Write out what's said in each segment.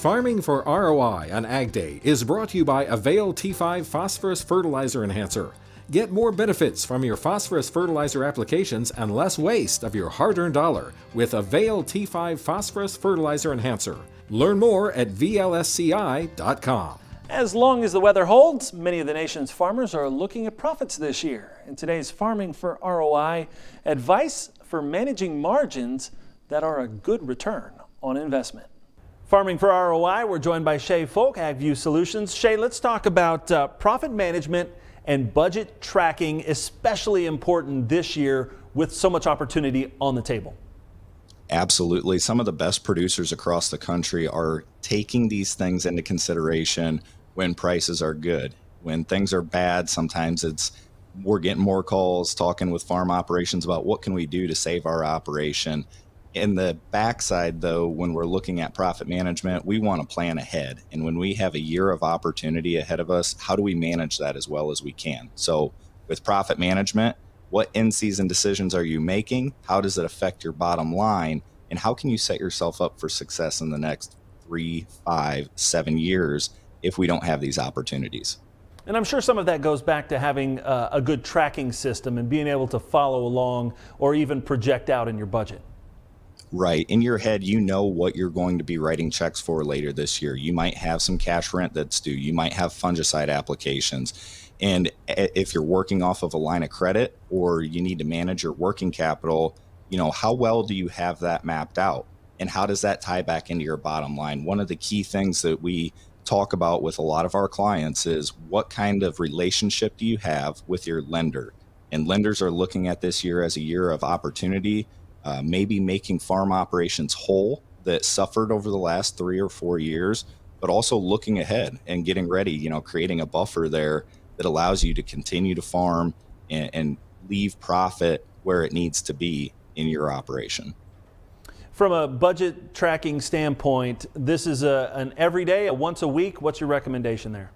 Farming for ROI on Ag Day is brought to you by Avail T5 Phosphorus Fertilizer Enhancer. Get more benefits from your phosphorus fertilizer applications and less waste of your hard-earned dollar with Avail T5 Phosphorus Fertilizer Enhancer. Learn more at VLSCI.com. As long as the weather holds, many of the nation's farmers are looking at profits this year. In today's Farming for ROI, advice for managing margins that are a good return on investment. Farming for ROI, we're joined by Shay Folk, AgView Solutions. Shay, let's talk about profit management and budget tracking, especially important this year with so much opportunity on the table. Absolutely. Some of the best producers across the country are taking these things into consideration when prices are good. When things are bad, sometimes we're getting more calls talking with farm operations about what can we do to save our operation. In the backside, though, when we're looking at profit management, we want to plan ahead. And when we have a year of opportunity ahead of us, how do we manage that as well as we can? So with profit management, what in-season decisions are you making? How does it affect your bottom line? And how can you set yourself up for success in the next 3, 5, 7 years if we don't have these opportunities? And I'm sure some of that goes back to having a good tracking system and being able to follow along or even project out in your budget. Right. In your head, you know what you're going to be writing checks for later this year. You might have some cash rent that's due. You might have fungicide applications. And if you're working off of a line of credit or you need to manage your working capital, how well do you have that mapped out? And how does that tie back into your bottom line? One of the key things that we talk about with a lot of our clients is what kind of relationship do you have with your lender? And lenders are looking at this year as a year of opportunity. Maybe making farm operations whole that suffered over the last 3 or 4 years, but also looking ahead and getting ready, creating a buffer there that allows you to continue to farm and leave profit where it needs to be in your operation. From a budget tracking standpoint, this is an everyday, a once a week. What's your recommendation there?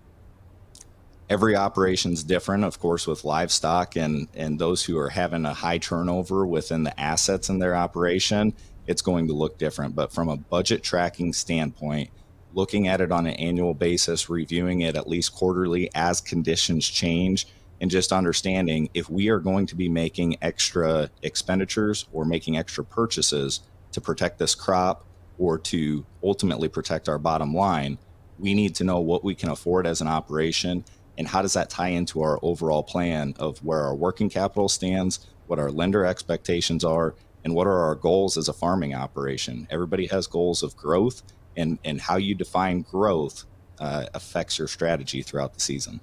Every operation's different, of course, with livestock and those who are having a high turnover within the assets in their operation, it's going to look different. But from a budget tracking standpoint, looking at it on an annual basis, reviewing it at least quarterly as conditions change, and just understanding if we are going to be making extra expenditures or making extra purchases to protect this crop or to ultimately protect our bottom line, we need to know what we can afford as an operation. And how does that tie into our overall plan of where our working capital stands, what our lender expectations are, and what are our goals as a farming operation? Everybody has goals of growth, and how you define growth affects your strategy throughout the season.